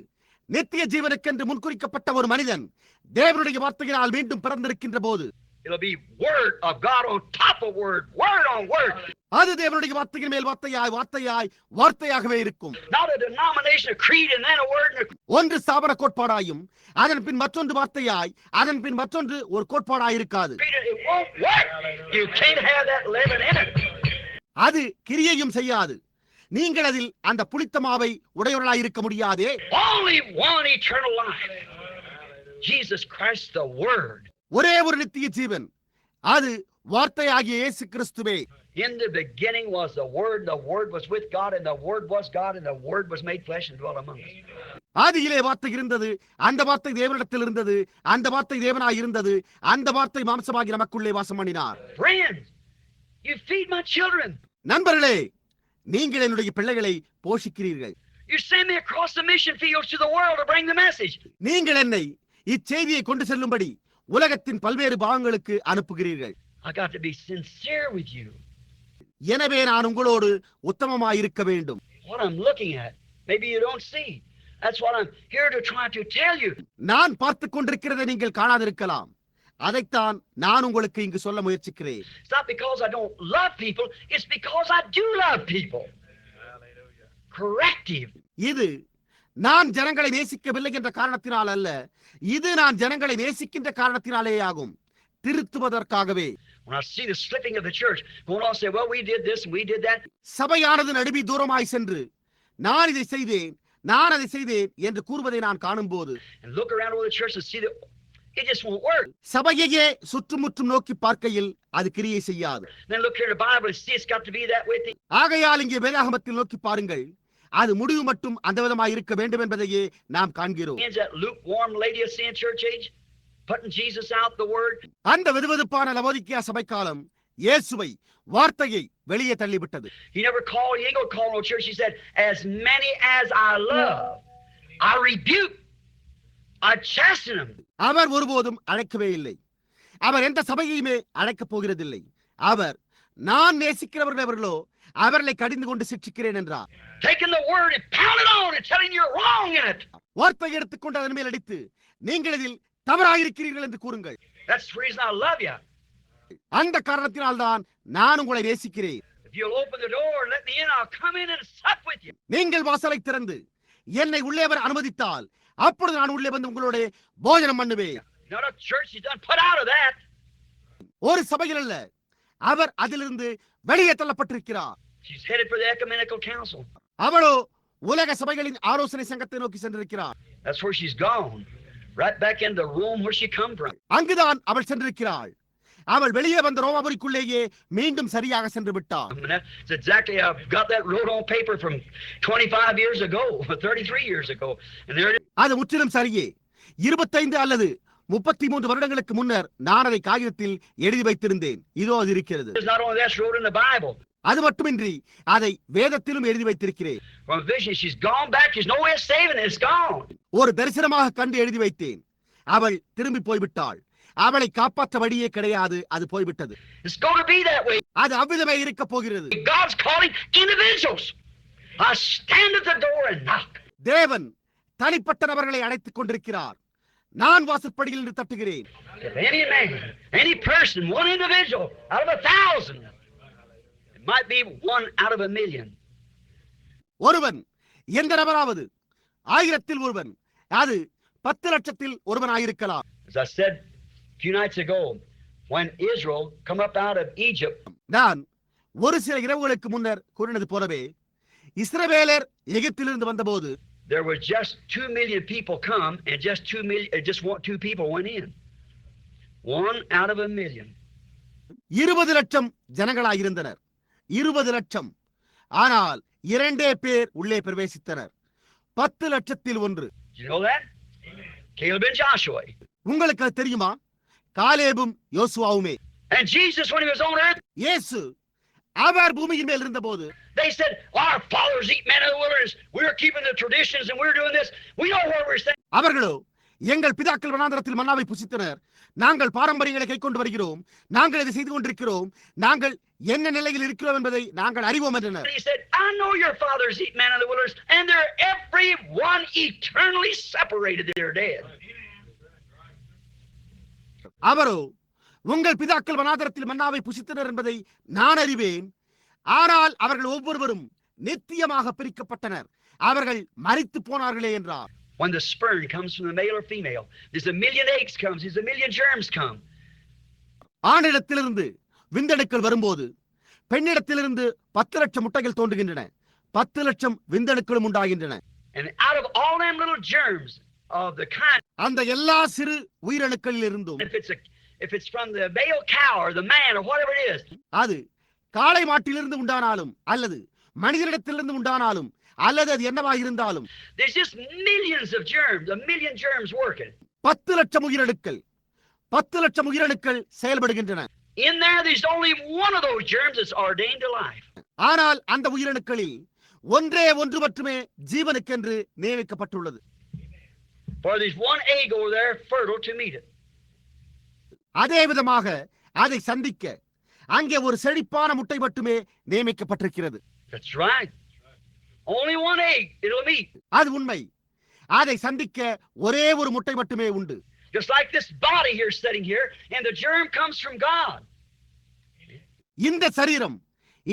[SPEAKER 1] நித்திய ஜீவனுக்கென்று முன்குறிக்கப்பட்ட ஒரு மனிதன் தேவனுடைய வார்த்தையினால் மீண்டும் பிறந்திருக்கின்ற போது,
[SPEAKER 2] it'll be word of God on top of word, word on word.
[SPEAKER 1] அது தேவனுடைய வார்த்தையின் மேல் வார்த்தையாய் வார்த்தையாய் வார்த்தையாகவே இருக்கும்.
[SPEAKER 2] Not a denomination, a creed, and then a word.
[SPEAKER 1] ஒன்று ஸ்தாபன கோட்பாடாயும் அதன் பின் மற்றொன்று வார்த்தையாய் அதன் பின் மற்றொன்று ஒரு கோட்பாடாய் இருக்காது.
[SPEAKER 2] It won't work. You can't have that living in it.
[SPEAKER 1] அது கிரியையும் செய்யாது. நீங்கள் அதில் அந்த புளித்தமாவை உடையவர்களாய் இருக்க முடியாதே.
[SPEAKER 2] Only one eternal life. Jesus Christ the Word.
[SPEAKER 1] ஒரே ஒரு நித்திய ஜீவன், அது வார்த்தையாகிய இயேசு கிறிஸ்துவே.
[SPEAKER 2] In the beginning was the Word was with God, and the Word was God, and the Word was made flesh and dwelt among us.
[SPEAKER 1] ஆதியிலே வார்த்தை இருந்தது, அந்த வார்த்தை தேவனிடத்தில் இருந்தது, அந்த வார்த்தை தேவனாய் இருந்தது, அந்த வார்த்தை மாம்சமாகி நமக்குள்ளே வாசம் பண்ணினார்.
[SPEAKER 2] Friends, you feed my children.
[SPEAKER 1] நண்பர்களே, நீங்கள் என்னுடைய பிள்ளைகளை போஷிக்கிறீர்கள்.
[SPEAKER 2] You send me across the mission fields to the world to bring the message.
[SPEAKER 1] நீங்கள் என்னை இச்செய்தியை கொண்டு செல்லும்படி உலகத்தின் பல்வேறு பாகங்களுக்கு அனுப்புகிறீர்கள்.
[SPEAKER 2] I got to be sincere with you.
[SPEAKER 1] எனவே நான் உங்களோடு உத்தமமாய் இருக்க வேண்டும்.
[SPEAKER 2] What I'm looking at, maybe you don't see, That's what I'm here to try to tell you.
[SPEAKER 1] நான் பார்த்துக் கொண்டிருக்கிறதை நீங்கள் காணாதிருக்கலாம். அதைத்தான் நான் உங்களுக்கு இங்கு சொல்ல முயற்சிக்கிறேன்.
[SPEAKER 2] It's not because I don't love people, it's because I do love people. Corrective.
[SPEAKER 1] இது நான் ஜனங்களை நேசிக்கவில்லை என்ற காரணத்தினால் அல்ல, இது நான் ஜனங்களை நேசிக்கின்ற காரணத்தினாலே ஆகும். திருத்துவதற்காகவே.
[SPEAKER 2] When I see the slipping of the church, going on say, well, we did this and we did that.
[SPEAKER 1] சபையானது நடுவி தூரமாய் சென்று நான் இதை செய்தேன், நான் அதை செய்தேன் என்று கூறுவதை நான் காணும்போது,
[SPEAKER 2] and look around over the church and see that it just won't work.
[SPEAKER 1] சபையையே சுற்றுமுற்றும் நோக்கி பார்க்கையில் அது கிரியை செய்யாது.
[SPEAKER 2] Then look here in the Bible and see it's got to be that way.
[SPEAKER 1] ஆகையால் இங்கே வேதாகமத்தில் நோக்கி பாருங்கள், அது முடிவு மட்டும் அந்த விதமாய் இருக்க வேண்டும் என்பதையே நாம் காண்கிறோம்.
[SPEAKER 2] That lukewarm Laodicean church age, putting Jesus out the word.
[SPEAKER 1] அந்த வெதுவெதுப்பான லவோதிக்கேயா சபைக்காலம் இயேசுவை, வார்த்தையை வெளியே தள்ளிவிட்டது.
[SPEAKER 2] He never called, he ain't gonna call no church. He said, as many as I love, I rebuke, I chasten them.
[SPEAKER 1] அவர் ஒருபோதும் அழைக்கவே இல்லை. அவர் எந்த சபையையுமே அழைக்கப் போகிறதில்லை. அவர் நான் நேசிக்கிறவர்கள் எவர்களோ அவர்களை கடிந்து கொண்டு சிட்சிக்கிறேன் என்றார்.
[SPEAKER 2] Taking the word and pounding on and telling you're wrong in it.
[SPEAKER 1] வார்த்தையை எடுத்துக்கொண்டு அதன் மேல் அடித்து நீங்கள் இதில் தவறாயிருக்கிறீர்கள் என்று கூறுங்கள்.
[SPEAKER 2] That's the reason I love you.
[SPEAKER 1] அந்த காரணத்தினால் தான் நான் உங்களை நேசிக்கிறேன்.
[SPEAKER 2] If you'll open the door and let me in, I'll come in and sup with you.
[SPEAKER 1] நீங்கள் வாசலை திறந்து என்னை உள்ளே வர அனுமதித்தால் அப்பொழுது நான் உள்ளே வந்து உங்களோட போஜனம் பண்ணுவேன்.
[SPEAKER 2] Not a church he's done put out of that.
[SPEAKER 1] ஒரு சபையில் அல்ல, அவர் அதிலிருந்து வெளியே தள்ளப்பட்டிருக்கிறார்.
[SPEAKER 2] She's headed for the ecumenical council.
[SPEAKER 1] அவளோ உலக சபைகளின் ஆலோசனை சங்கத்தை நோக்கி சென்றிருக்கிறார்.
[SPEAKER 2] That's where she's gone. Right back into Rome where she come from.
[SPEAKER 1] அங்குதான் அவள் சென்றிருக்கிறாள். அவள் வெளியே வந்த ரோமாபுரிக்குள்ளேயே மீண்டும் சரியாக சென்று விட்டாள்.
[SPEAKER 2] It's exactly I've got that wrote on paper from 25 years ago, 33 years ago. And there it is.
[SPEAKER 1] அது முற்றிலும் சரியே. 25 அல்லது 33 வருடங்களுக்கு முன்னர் நான் அதை காகிதத்தில் எழுதி வைத்திருந்தேன். இதோ அது இருக்கிறது.
[SPEAKER 2] It's not only that, it's wrote in the Bible.
[SPEAKER 1] அது மட்டுமின்றி அதை வேதத்திலும் எழுதி வைத்திருக்கிறேன்.
[SPEAKER 2] From vision, she's gone back. There's no way of saving it. It's gone.
[SPEAKER 1] ஒரு தரிசனமாக கண்டு எழுதி வைத்தேன். அவள் திரும்பி போய்விட்டாள். அவளை காப்பாற்ற வழியே கிடையாது. அது போய்விட்டது.
[SPEAKER 2] It's going to be that way.
[SPEAKER 1] அது அவ்விதமே இருக்க போகிறது.
[SPEAKER 2] God's calling individuals. I stand at the door and knock.
[SPEAKER 1] தேவன் தனிப்பட்ட நபர்களை அழைத்துக் கொண்டிருக்கிறார். நான் வாசற்படியில் நின்று தட்டுகிறேன்.
[SPEAKER 2] If any man, any person, one individual out of 1,000, it might be one out of 1,000,000.
[SPEAKER 1] ஒருவன், எந்த நபராவது 1000-ல் ஒருவன், அது 10 லட்சத்தில் ஒருவனாயிருக்கலாம்.
[SPEAKER 2] As I said a few nights ago, when Israel come up out of Egypt,
[SPEAKER 1] நான் ஒரு சில இரவுகளுக்கு முன்னர் கூறினது போலவே, இஸ்ரவேலர் எகிப்திலிருந்து வந்தபோது
[SPEAKER 2] there were just 2 million people come, and just 2 people went in. One out of 1,000,000.
[SPEAKER 1] 20 லட்சம் ஜனங்களாயிருந்தனர். 20 லட்சம். ஆனால் 2 பேர் உள்ளே பிரவேசித்தனர். 10 லட்சத்தில் ஒன்று.
[SPEAKER 2] You know that? Caleb and Joshua.
[SPEAKER 1] உங்களுக்கு அது தெரியுமா? காலேபும் யோசுவாவுமே.
[SPEAKER 2] And Jesus, when he was on earth,
[SPEAKER 1] இயேசு அவர் பூமியின் மேல் இருந்தபோது
[SPEAKER 2] they said, our fathers eat manna in the wilderness. We're keeping the traditions and we're doing this. We know where we're staying.
[SPEAKER 1] அவர்களோ எங்கள் பிதாக்கள் வனாந்தரத்தில் மன்னாவை புசித்தனர். நாங்கள் பாரம்பரியங்களை கைக்கொண்டு வருகிறோம். நாங்கள் இதை செய்து கொண்டிருக்கிறோம். நாங்கள் என்ன நிலையில் இருக்கிறோம் என்பதை நாங்கள் அறிவோம் என்றனர்.
[SPEAKER 2] He said, I know your fathers eat manna in the wilderness, and they're every one eternally separated. They're dead.
[SPEAKER 1] அவரோ உங்கள் பிதாக்கள் வனாந்தரத்தில் மன்னாவை புசித்தனர் என்பதை நான் அறிவேன். ஆனால் அவர்கள் ஒவ்வொருவரும் நித்தியமாக பிரிக்கப்பட்டனர். அவர்கள் மரித்து போனார்களே என்றார்.
[SPEAKER 2] When the sperm comes from the male or female, there's 1,000,000 eggs comes, there's 1,000,000 germs come.
[SPEAKER 1] ஆணிடத்திலிருந்து விந்தணுக்கள் வரும்போது பெண்ணிடத்திலிருந்து 10 லட்சம் முட்டைகள் தோன்றுகின்றன. 10 லட்சம் விந்தணுக்களும் உண்டாகின்றன.
[SPEAKER 2] And out of all them little germs of the kind,
[SPEAKER 1] அந்த எல்லா சிறு உயிரணுக்களில் இருந்தும்,
[SPEAKER 2] if it's from the male cow or the man or whatever it is,
[SPEAKER 1] அது காளை மாட்டிலிருந்து உண்டானாலும் அல்லது மனிதனிடத்திலிருந்து உண்டானாலும் அல்லது அது என்னவாக இருந்தாலும்,
[SPEAKER 2] there's just millions of germs, 1,000,000 germs working.
[SPEAKER 1] 10 லட்சம் உயிரணுக்கள், 10 லட்சம் உயிரணுக்கள் செயல்படுகின்றன.
[SPEAKER 2] In there's only one of those germs that's ordained to life.
[SPEAKER 1] ஆனால் அந்த உயிரணுக்களில் ஒன்றே ஒன்று மட்டுமே ஜீவனுக்கென்று நியமிக்கப்பட்டுள்ளது.
[SPEAKER 2] For there's one egg over there fertile to meet it.
[SPEAKER 1] அதே விதமாக அதை சந்திக்க அங்கே ஒரு செழிப்பான முட்டை மட்டுமே நியமிக்கப்பட்டிருக்கிறது.
[SPEAKER 2] That's right. Only one egg it'll meet.
[SPEAKER 1] அது உண்மை. அதை சந்திக்க ஒரே ஒரு முட்டை மட்டுமே உண்டு.
[SPEAKER 2] Just like this body here sitting here, and the germ comes from God.
[SPEAKER 1] இந்த சரீரம்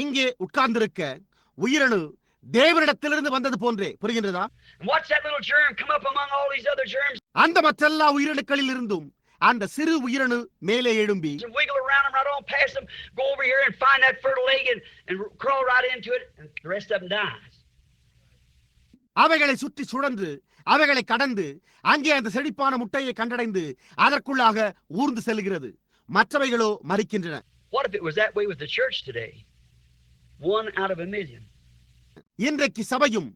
[SPEAKER 1] இங்கே உட்கார்ந்திருக்க உயிரணு தேவனிடத்திலிருந்து வந்தது போன்றே. புரிகின்றதா?
[SPEAKER 2] And watch that little germ come up among all these other germs.
[SPEAKER 1] அந்த மற்றெல்லா உயிரணுக்களில் இருந்தும் அந்த சிறு உயிரணு மேலே எழும்பி
[SPEAKER 2] And wiggle around them, right on past them, go over here and find that fertile egg and crawl right into it, and the rest of them dies.
[SPEAKER 1] அவைகளை சுற்றி சுழன்று அவைகளை கடந்து அங்கே அந்த செழிப்பான முட்டையை கண்டடைந்து அதற்குள்ளாக ஊர்ந்து செல்கிறது. மற்றவைகளோ மரிக்கின்றன.
[SPEAKER 2] What if it was that way with the church today? 1 out of a million.
[SPEAKER 1] இன்றைக்கு சபையும்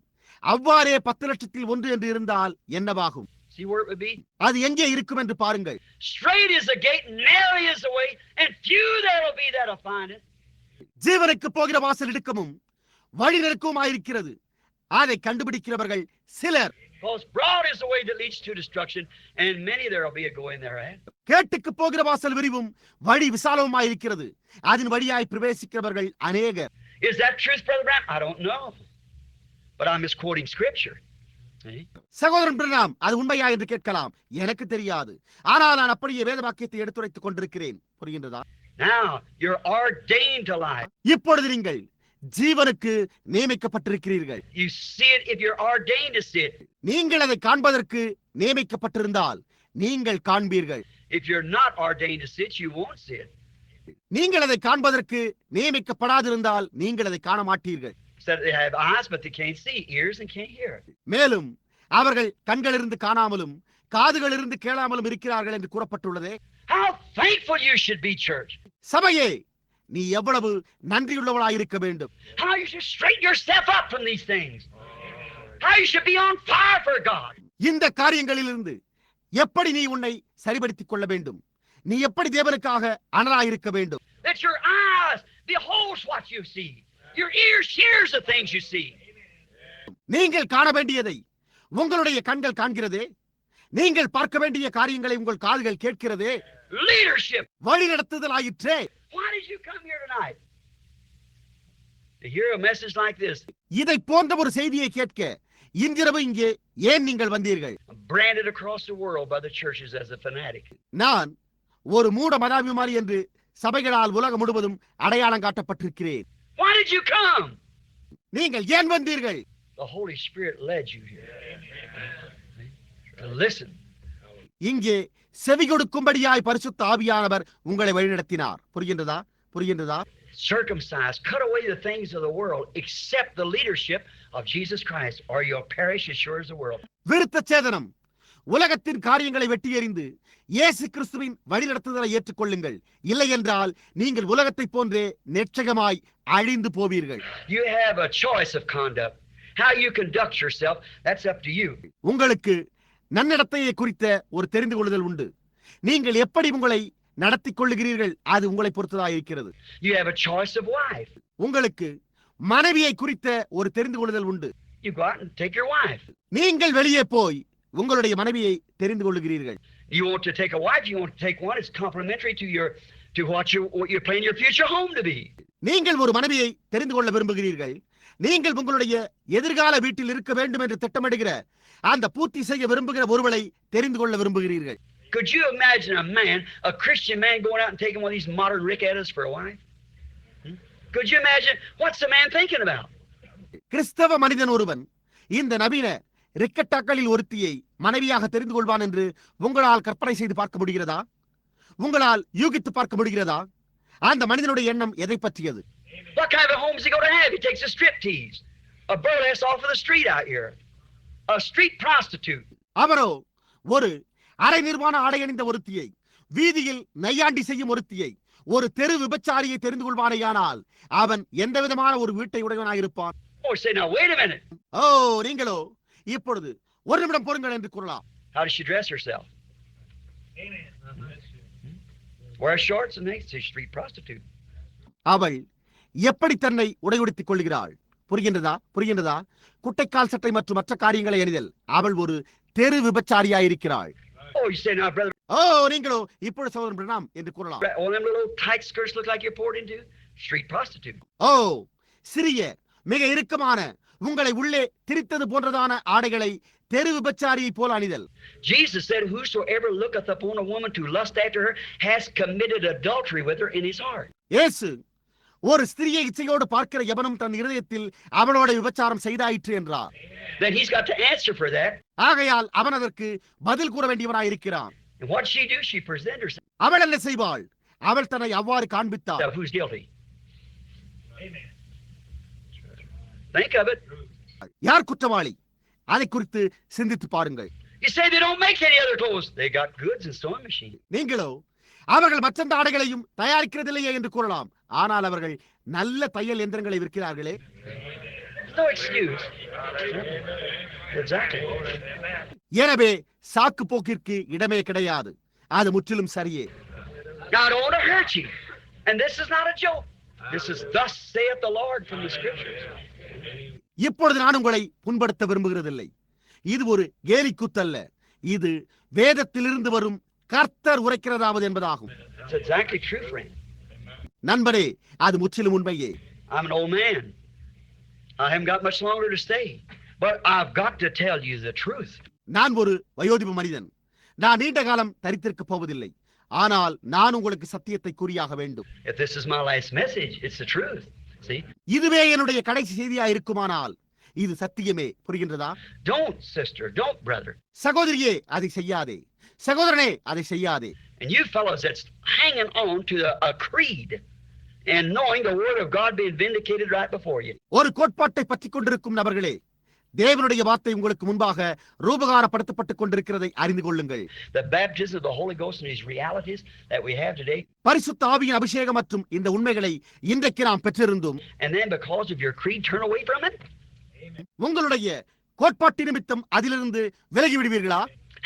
[SPEAKER 1] அவ்வாறே 10 லட்சத்தில் 1 என்று இருந்தால் என்னவாகும்?
[SPEAKER 2] See where it would be?
[SPEAKER 1] அது எங்கே இருக்கும் என்று பாருங்கள்.
[SPEAKER 2] Straight is the gate, narrow is the way, and few there'll be that'll find it.
[SPEAKER 1] ஜீவனுக்கு போகிற வாசல் இடுக்கமும் வழி நெருக்கமாயிருக்கிறது, அதை கண்டுபிடிக்கிறவர்கள் சிலர்.
[SPEAKER 2] Because broad is the way that leads to destruction, and many there'll be a going thereat.
[SPEAKER 1] கேட்டுக்கு போகிற வாசல் விரிவும் வழி விசாலமாயிருக்கிறது, அதன் வழியாய் பிரவேசிக்கிறவர்கள் அநேகர்.
[SPEAKER 2] Is that truth, Brother Branham? I don't know, but I'm misquoting Scripture.
[SPEAKER 1] சகோதரன் பிரணாம், அது உண்மையா என்று கேட்கலாம். எனக்கு தெரியாது, ஆனால் நான் அப்படியே வேத வாக்கியத்தை எடுத்துரைத்துக் கொண்டிருக்கிறேன். புரிகின்றதா?
[SPEAKER 2] Now you're ordained to life.
[SPEAKER 1] இப்பொழுது நீங்கள் ஜீவனுக்கு நியமிக்கப்பட்டிருக்கிறீர்கள்.
[SPEAKER 2] You see it if you're ordained to see it.
[SPEAKER 1] நீங்கள் அதை காண்பதற்கு நியமிக்கப்பட்டிருந்தால் நீங்கள் காண்பீர்கள்.
[SPEAKER 2] If you're not ordained to see it, you won't see it.
[SPEAKER 1] நீங்கள் அதை காண்பதற்கு நியமிக்கப்படாதிருந்தால் நீங்கள் அதை காண மாட்டீர்கள்.
[SPEAKER 2] So they have eyes but they can't see, ears and can't hear.
[SPEAKER 1] மேலும் அவர்கள் கண்களிலிருந்து காணாமலும் காதுகளிலிருந்து கேளாமலும் இருக்கிறார்கள் என்று கூறப்பட்டுள்ளதே.
[SPEAKER 2] How thankful you should be, church.
[SPEAKER 1] சபையே, நீ எவ்வளவு நன்றியுள்ளவளாய் இருக்க வேண்டும்.
[SPEAKER 2] How you should straighten yourself up from these things. How you should be on fire for God.
[SPEAKER 1] இந்த காரியங்களிலிருந்து எப்படி நீ உன்னை சரிபடுத்திக் கொள்ள வேண்டும், நீ எப்படி தேவனுக்காக அனலாயிருக்க வேண்டும்.
[SPEAKER 2] That your eyes beholds what you see. Your ears hears the things you see.
[SPEAKER 1] நீங்கள் காண வேண்டியதை உங்களுடைய கண்கள் காண்கிறதே, நீங்கள் பார்க்க வேண்டிய காரியங்களை உங்கள் காதுகள் கேட்கிறதே.
[SPEAKER 2] Leadership.
[SPEAKER 1] வழி நடத்துதலாயிற்றே.
[SPEAKER 2] Why did you come here tonight? To hear a message like this.
[SPEAKER 1] இதை போன்ற ஒரு செய்தியை கேட்க இன்றிரவு இங்கே ஏன் நீங்கள் வந்தீர்கள்?
[SPEAKER 2] Branded across the world by the churches as a fanatic.
[SPEAKER 1] நான் ஒரு மூட மதாபிமானி என்று சபைகளால் உலகம் முழுவதும் அடையாளம் காட்டப்பட்டிருக்கிறேன்.
[SPEAKER 2] Why did you come?
[SPEAKER 1] நீங்கள் ஏன் வந்தீர்கள்?
[SPEAKER 2] The Holy Spirit led you here. To listen.
[SPEAKER 1] இங்கே செவி கொடுக்கும்படியாய் பரிசுத்த ஆவியானவர் உங்களை வழிநடத்தினார். புரிகின்றதா? புரிகின்றதா?
[SPEAKER 2] Circumcise, cut away the things of the world, accept the leadership of Jesus Christ, or you'll perish as sure as the world.
[SPEAKER 1] விருத்த சேதனம், உலகத்தின் காரியங்களை வெட்டி எறிந்து இயேசு கிறிஸ்துவின் வழிநடத்துதலை ஏற்றுக்கொள்ளுங்கள். இல்லை என்றால் நீங்கள் உலகத்தை போன்றே நிச்சயமாய் அழிந்து போவீர்கள்.
[SPEAKER 2] You have a choice of conduct. How you conduct yourself, that's up to you.
[SPEAKER 1] உங்களுக்கு நன்னடத்தையை குறித்த ஒரு தெரிந்து கொள்ளுதல் உண்டு. நீங்கள் எப்படி உங்களை நடத்திக் கொள்ளுகிறீர்கள் அது உங்களை பொறுத்ததாக இருக்கிறது.
[SPEAKER 2] You have a choice of wife.
[SPEAKER 1] உங்களுக்கு மனைவியை குறித்த ஒரு தெரிந்து கொள்ளுதல் உண்டு.
[SPEAKER 2] You go out and take your wife.
[SPEAKER 1] நீங்கள் வெளியே போய் உங்களுடைய மனைவியை தெரிந்து கொள்ளுகிறீர்கள்.
[SPEAKER 2] You want to take a wife, you want to take one that's complementary to what you're planning your future home to be.
[SPEAKER 1] நீங்கள் ஒரு மனைவியை தெரிந்து கொள்ள விரும்புகிறீர்கள். நீங்கள் உங்களுடைய எதிர்கால வீட்டில் இருக்க வேண்டும் என்று திட்டமிடுகிற அந்த பூர்த்தி செய்ய விரும்புகிற ஒருவளை தெரிந்து கொள்ள விரும்புகிறீர்கள்.
[SPEAKER 2] Could you imagine a Christian man going out and taking one of these modern Rick-Addas for a wife? Could you imagine? What's the man thinking about?
[SPEAKER 1] கிறிஸ்தவ மனிதன் ஒருவன் இந்த நவீன ரிக்கட்டாக்களில் ஒருத்தியை மனைவியாக தெரிந்து கொள்வான் என்று உங்களால் கற்பனை செய்து பார்க்க முடிகிறதா? உங்களால் யூகித்து பார்க்க முடிகிறதா? அந்த மனிதனுடைய எண்ணம் எதை பற்றியது?
[SPEAKER 2] What kind of a home is he going to have? He takes a striptease, a burlesque off of the street out here, a street prostitute.
[SPEAKER 1] அவரோ ஒரு அரை நிர்வாண ஆடை அணிந்த ஒருத்தியை, வீதியில் நையாண்டி செய்யும் ஒருத்தியை, ஒரு தெரு விபச்சாரியை தெரிந்து கொள்வானேயானால் அவன் எந்த விதமான ஒரு வீட்டை உடையவனாக இருப்பான்?
[SPEAKER 2] Oh, say now, wait a minute.
[SPEAKER 1] ஓ, நீங்களோ இப்பொழுது ஒரு நிமிடம் பொறுங்கள் என்று கூறலாம்.
[SPEAKER 2] How does she dress herself? Wear shorts and things. She's a street prostitute.
[SPEAKER 1] அவள் எப்படி தன்னை உடையுடுத்திக் கொள்கிறாள்? புரிகின்றதா? புரிகின்றதா? குட்டைக்கால் சட்டை மற்றும் மற்ற காரியங்களை அணிதல். அவள் ஒரு தெரு விபச்சாரியாயிருக்கிறாள்.
[SPEAKER 2] Oh, you say now, brother.
[SPEAKER 1] ஓ, நீங்களோ இப்பொழுது சகோதரன் பிரணாம் என்று கூறலாம்.
[SPEAKER 2] All them little tight skirts look like you're poured into? Street prostitute.
[SPEAKER 1] ஓ, சிறிய மிக இறுக்கமான உங்களை உள்ளே திரித்தது போன்றதான ஆடைகளை தெரு விபச்சாரியை போல அணிதல்.
[SPEAKER 2] Jesus said, whosoever looketh upon a woman to lust after her has committed adultery with her in his heart.
[SPEAKER 1] இயேசு ஒரு ஸ்திரியை இச்சையோடு பார்க்கிற எவனும் தன் இருதயத்தில் அவளோட விபச்சாரம் செய்தாயிற்று என்றார்.
[SPEAKER 2] Then he's got to answer for that.
[SPEAKER 1] ஆகையால் அவன் அதற்கு பதில் கூற வேண்டியவனாய் இருக்கிறான்.
[SPEAKER 2] And what she do? She present herself.
[SPEAKER 1] அவள் என்ன செய்வாள்? அவள் தன்னை அவ்வாறு காண்பித்தாள்.
[SPEAKER 2] Who's guilty? Amen. Think of it.
[SPEAKER 1] யார் குற்றவாளி? அதை குறித்து சிந்தித்து பாருங்கள்.
[SPEAKER 2] You say they don't make any other clothes. They got goods and sewing machine.
[SPEAKER 1] நீங்களோ அவர்கள் மற்ற ஆடைகளையும் தயாரிக்கிறதில்லையே என்று கூறலாம். ஆனால் அவர்கள் நல்ல தையல் எந்திரங்களை விற்கிறார்களே.
[SPEAKER 2] No excuse. Exactly.
[SPEAKER 1] எனவே சாக்கு போக்கிற்கு இடமே கிடையாது. அது முற்றிலும் சரியே.
[SPEAKER 2] Now I don't want to hurt you. And this is not a joke. This is thus saith the Lord from the scriptures.
[SPEAKER 1] இப்பொழுது நான் உங்களை புண்படுத்த விரும்புகிறதில்லை. இது ஒரு கேலிக்கூத்தல்ல. இது வேதத்திலிருந்து வரும் கர்த்தர் உரைக்கிறதாவது என்பதாகும்.
[SPEAKER 2] It's exactly true, friend.
[SPEAKER 1] நண்பனே, அது முற்றிலும் உண்மையே.
[SPEAKER 2] I'm an old man. I haven't got much longer to stay. But I've got to tell you the truth.
[SPEAKER 1] நான் ஒரு வயோதிப மனிதன். நான் நீண்ட காலம் தரித்திருக்க போவதில்லை. ஆனால் நான் உங்களுக்கு சத்தியத்தை கூறியாக வேண்டும்.
[SPEAKER 2] If this is my last message, it's the truth. See?
[SPEAKER 1] இதுவே என்னுடைய கடைசி செய்தியா இருக்குமானால் இது சத்தியமே. புரிகின்றதா?
[SPEAKER 2] Don't, sister. Don't, brother.
[SPEAKER 1] சகோதரியே, அதை செய்யாதே. சகோதரனே, அதை செய்யாதே.
[SPEAKER 2] And you fellows that's hanging on to a creed and knowing the word of God being vindicated right before you.
[SPEAKER 1] ஒரு கோட்பாட்டை பற்றிக் கொண்டிருக்கும் நபர்களே, தேவனுடைய வார்த்தை உங்களுக்கு முன்பாக ரூபகாரப்படுத்தப்பட்டுக் கொண்டிருக்கிறதை அறிந்து கொள்ளுங்கள்.
[SPEAKER 2] The baptism of the Holy Ghost and these realities that we have today.
[SPEAKER 1] பரிசுத்த ஆவியின் அபிஷேகம் மற்றும் இந்த உண்மைகளை இன்றைக்கு நாம் பெற்றிருந்தும்,
[SPEAKER 2] And then because of your creed turn away from it?
[SPEAKER 1] உங்களுடைய கோட்பாட்டு நிமித்தம் அதிலிருந்து விலகி விடுவீர்களா?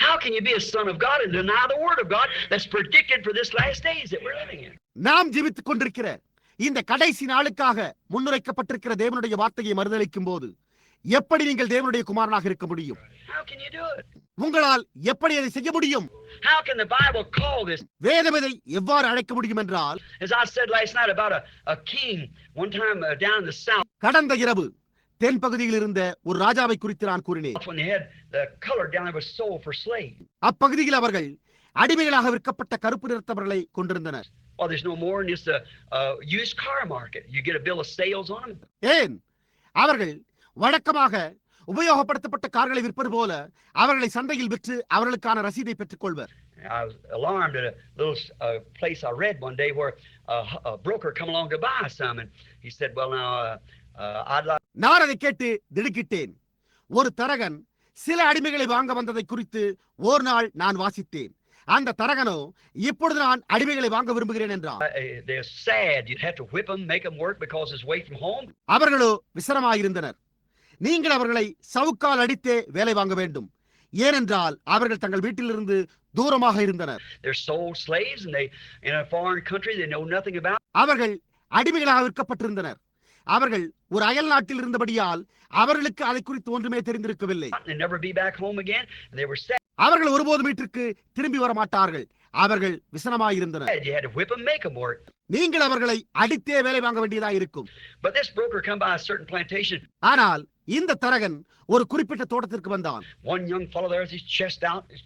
[SPEAKER 2] How can you be a son of God and deny the word of God that's predicted for this last days that we're living in?
[SPEAKER 1] நாம் ஜீவித்துக் கொண்டிருக்கிற இந்த கடைசி நாளுக்காக முன்னுரைக்கப்பட்டிருக்கிற தேவனுடைய வார்த்தையை மறுதலிக்கும் போது எப்படி நீங்கள் தேவனுடைய குமாரனாக இருக்க முடியும்?
[SPEAKER 2] How can you do it?
[SPEAKER 1] உங்களால் எப்படி அதை செய்ய முடியும்?
[SPEAKER 2] How can the Bible call this?
[SPEAKER 1] வேதம் இதை எவ்வாறு அழைக்க முடியும் என்றால்,
[SPEAKER 2] As I said last night about a king one time down in the south.
[SPEAKER 1] கடந்த இரவு தென் பகுதியில் இருந்த ஒரு ராஜாவை குறித்து நான் கூறினேன்.
[SPEAKER 2] When they had the color down there was sold for slaves.
[SPEAKER 1] அப்பகுதியில் அவர்கள் அடிமைகளாக விற்கப்பட்ட கருப்பு நிறத்தவர்களை கொண்டிருந்தனர்.
[SPEAKER 2] Well, there's no more than just a used car market. You get a bill of sales on them.
[SPEAKER 1] ஏன்? அவர்கள் வழக்கமாக உபயோகப்படுத்தப்பட்ட கார்களை விற்பது போல அவர்களை சந்தையில் விற்று அவர்களுக்கான ரசீதை பெற்றுக் கொள்வர்.
[SPEAKER 2] I was alarmed at a little place I read one day where a broker come along to buy some, and he said, "Well, now I'd like."
[SPEAKER 1] நான் அதை கேட்டு திடுக்கிட்டேன். ஒரு தரகன் சில அடிமைகளை வாங்க வந்ததை குறித்து ஒரு நாள் நான் வாசித்தேன். அந்த தரகனோ, இப்பொழுது நான் அடிமைகளை வாங்க விரும்புகிறேன் என்றான்.
[SPEAKER 2] They're sad. You'd have to whip them, make them work because it's away from home.
[SPEAKER 1] அவர்களோ விசனமாயிருந்தனர். நீங்கள் அவர்களை சவுக்கால் அடித்தே வேலை வாங்க வேண்டும். ஏனென்றால் அவர்கள் தங்கள் வீட்டிலிருந்து தூரமாக இருந்தனர்.
[SPEAKER 2] They're sold slaves and they in a foreign country they know nothing about.
[SPEAKER 1] அவர்கள் அடிமைகளாக விற்கப்பட்டிருந்தனர். அவர்கள் ஒரு அயல் நாட்டில் இருந்தபடியால் அவர்களுக்கு அதை குறித்து ஒன்றுமே தெரிந்திருக்கவில்லை.
[SPEAKER 2] They'd never be back home again and they were sad.
[SPEAKER 1] அவர்கள் ஒருபோதும் வீட்டிற்கு திரும்பி வர மாட்டார்கள். அவர்கள் விசனமாயிருந்தனர்.
[SPEAKER 2] You had to whip them, make them work.
[SPEAKER 1] நீங்கள் அவர்களை அடித்தே வேலை வாங்க வேண்டியதாக இருக்கும்.
[SPEAKER 2] But this broker come by a certain plantation.
[SPEAKER 1] ஆனால் இந்த தரகன் ஒரு குறிப்பிட்ட தோட்டத்திற்கு வந்தான்.
[SPEAKER 2] One young fellow there with his chest out, his